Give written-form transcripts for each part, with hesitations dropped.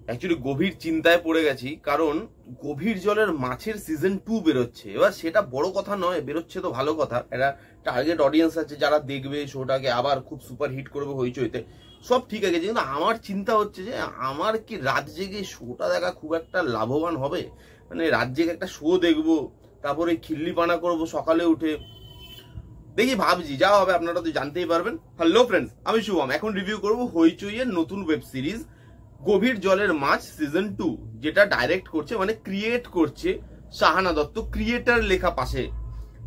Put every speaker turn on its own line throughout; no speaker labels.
Actually গভীর চিন্তায় পড়ে গেছি, কারণ গভীর জলের মাছের সিজন 2 বেরোচ্ছে। এবার সেটা বড় কথা নয়, বেরোচ্ছে তো ভালো কথা, একটা টার্গেট অডিয়েন্স আছে যারা দেখবে শোটাকে, আবার খুব সুপার হিট করবে হইচইতে, সব ঠিক আছে। কিন্তু আমার চিন্তা হচ্ছে যে আমার কি রাত জেগে শোটা দেখা খুব একটা লাভবান হবে? মানে রাত জেগে একটা শো দেখবো, তারপরে খিল্লি পানা করবো সকালে উঠে, দেখি ভাবছি। যা হবে আপনারা তো জানতেই পারবেন। হ্যালো ফ্রেন্ডস, আমি শুভম। এখন রিভিউ করবো হইচই এর নতুন ওয়েব সিরিজ গভীর জলের মাছ সিজন 2, যেটা ডাইরেক্ট করছে, মানে ক্রিয়েট করছে সাহানা দত্ত। ক্রিয়েটার লেখা পাশে,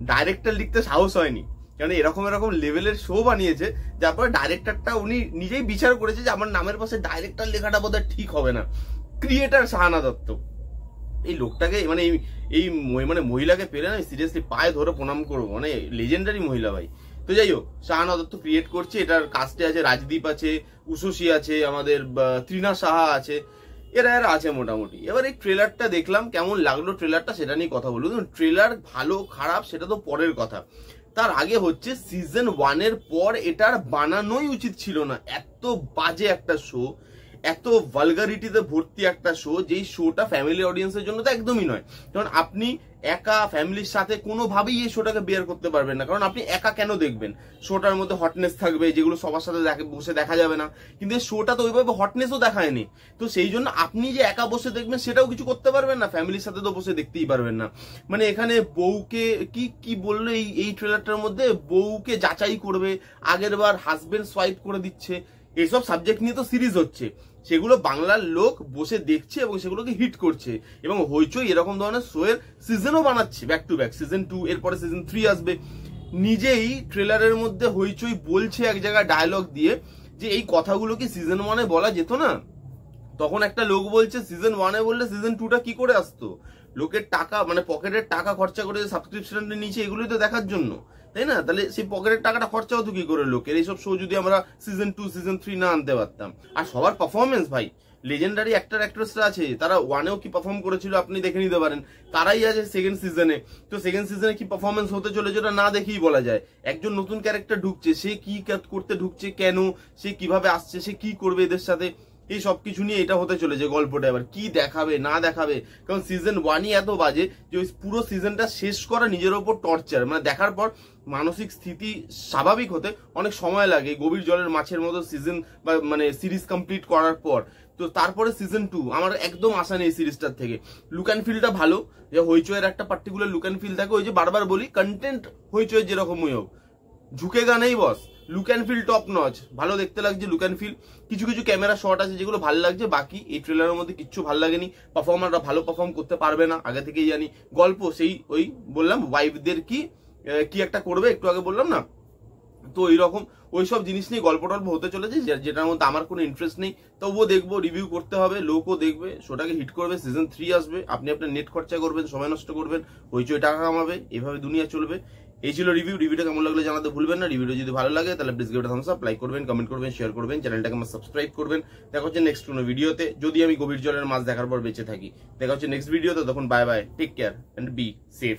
ডাইরেক্টর লিখতে সাহস হয়নি, কারণ এরকম এরকম লেভেলের শো বানিয়েছে, যার পরে ডাইরেক্টরটা উনি নিজেই বিচার করেছে যে আমার নামের পাশে ডাইরেক্টর লেখাটা বোধহয় ঠিক হবে না। ক্রিয়েটার সাহানা দত্ত, এই লোকটাকে মানে এই মানে মহিলাকে পেলে না সিরিয়াসলি পায়ে ধরে প্রণাম করবো, মানে লেজেন্ডারি মহিলা ভাই। তো যাই হোক, সাহানা দত্ত ক্রিয়েট করছে, এটার কাস্টে আছে রাজদীপ আছে, উশসী আছে, আমাদের তৃণা সাহা আছে, এরা আছে মোটামুটি। এবার এই ট্রেলারটা দেখলাম, কেমন লাগলো ট্রেলারটা সেটা নিয়ে কথা বলবো। ট্রেলার ভালো খারাপ সেটা তো পরের কথা, তার আগে হচ্ছে সিজন 1 এর পর এটার বানানোই উচিত ছিল না। এত বাজে একটা শো, এত ভালগারিটিতে ভর্তি একটা শো, যেই শোটা ফ্যামিলি অডিয়েন্সের জন্য তো একদমই নয়। কারণ আপনি একা ফ্যামিলির সাথে কোনোভাবেই এই শোটাকে বেয়ার করতে পারবেন না, কারণ আপনি একা কেন দেখবেন? শোটার মধ্যে হটনেস থাকবে যেগুলো সবার সাথে বসে দেখা যাবে না, কিন্তু এই শোটা তো ওইভাবে হটনেসও দেখায়নি। তো সেই জন্য আপনি যে একা বসে দেখবেন সেটাও কিছু করতে পারবেন না, ফ্যামিলির সাথে তো বসে দেখতেই পারবেন না। মানে এখানে বউকে কি বললো এই ট্রেলারটার মধ্যে, বউকে যাচাই করবে, আগের বার হাজবেন্ড সোয়াইপ করে দিচ্ছে, এইসব সাবজেক্ট নিয়ে তো সিরিজ হচ্ছে, সেগুলো বাংলার লোক বসে দেখছে এবং সেগুলোকে হিট করছে। এবং হইচই এরকম ধরনের শো এর সিজনও বানাচ্ছে ব্যাক টু ব্যাক, সিজন 2 এরপরে সিজন 3 আসবে। নিজেই ট্রেলারের মধ্যে হইচই বলছে এক জায়গায় ডায়লগ দিয়ে যে এই কথাগুলো কি সিজন 1 এ বলা যেত না? তখন একটা লোক বলছে সিজন 1 এ বললে সিজন 2টা কি করে আসতো? লোকের টাকা, মানে পকেটের টাকা খরচা করে সাবস্ক্রিপশনটা নিচে, এগুলোই তো দেখার জন্য, তাই না? তাহলে সেই পকেটের টাকাটা খরচা হতো কি করে লোকের? এইসব শো যদি আমরা সিজন 2 সিজন 3 না আনতে পারতাম। আর সবার পারফরমেন্স ভাই, লেজেন্ডারি অ্যাক্টর অ্যাক্ট্রেসরা আছে, তারা 1 এও কি পারফর্ম করেছিল আপনি দেখে নিতে পারেন, তারাই আছে সেকেন্ড সিজনে। তো সেকেন্ড সিজনে কি পারফরমেন্স হতে চলেছে ওটা না দেখেই বলা যায়। একজন নতুন ক্যারেক্টার ঢুকছে, সে কি করতে ঢুকছে, কেন সে কিভাবে আসছে, সে কি করবে এদের সাথে, এই সবকিছু নিয়ে এটা হতে চলেছে গল্পটা। এবার কি দেখাবে না দেখাবে, কারণ সিজন 1ই এত বাজে যে ওই পুরো সিজনটা শেষ করা নিজের ওপর টর্চার। মানে দেখার পর মানসিক স্থিতি স্বাভাবিক হতে অনেক সময় লাগে, গভীর জলের মাছের মতো সিজন বা মানে সিরিজ কমপ্লিট করার পর। তো তারপরে সিজন 2 আমার একদম আশা নেই সিরিজটার থেকে। লুক অ্যান্ড ফিলটা ভালো, যে হইচইয়ের একটা পার্টিকুলার লুক অ্যান্ড ফিল থাকে, ওই যে বারবার বলি কন্টেন্ট হইচইয়ের যেরকমই হোক ঝুঁকেগা নেই boss, look and feel top notch, ভালো দেখতে লাগছে লুক অ্যান্ড ফিল। কিছু কিছু ক্যামেরা শট আছে যেগুলো ভালো লাগছে, বাকি এই ট্রেলারের মধ্যে কিচ্ছু ভালো লাগেনি। পারফর্মাররা ভালো পারফর্ম করতে পারবে না, আগে থেকেই জানি। গল্প সেই ওই বললাম ওয়াইফদের কি একটা করবে, একটু আগে বললাম না, তো এইরকম ওইসব জিনিস নিয়ে গল্প টল্প হতে চলেছে, যেটার মধ্যে আমার কোনো ইন্টারেস্ট নেই। তবুও দেখবো, রিভিউ করতে হবে, লোকও দেখবে, শোটাকে হিট করবে, সিজন 3 আসবে, আপনি আপনার নেট খরচা করবেন, সময় নষ্ট করবেন, হইচই টাকা কামাবে, এভাবে দুনিয়া চলবে। এই ছিল রিভিউটা কেমন লাগলো জানাতে ভুলবেন না। রিভিউটা যদি ভালো লাগে তাহলে please give it a Thums up, like করবেন, কমেন্ট করবেন, শেয়ার করবেন, চ্যানেলটাকে আমার সাবস্ক্রাইব করবেন। দেখা হচ্ছে নেক্সট কোনো ভিডিওতে, যদি আমি গভীর জলের মাছ দেখার পর বেঁচে থাকি। দেখা হচ্ছে নেক্সট ভিডিওতে, তখন bye bye, take care and be safe.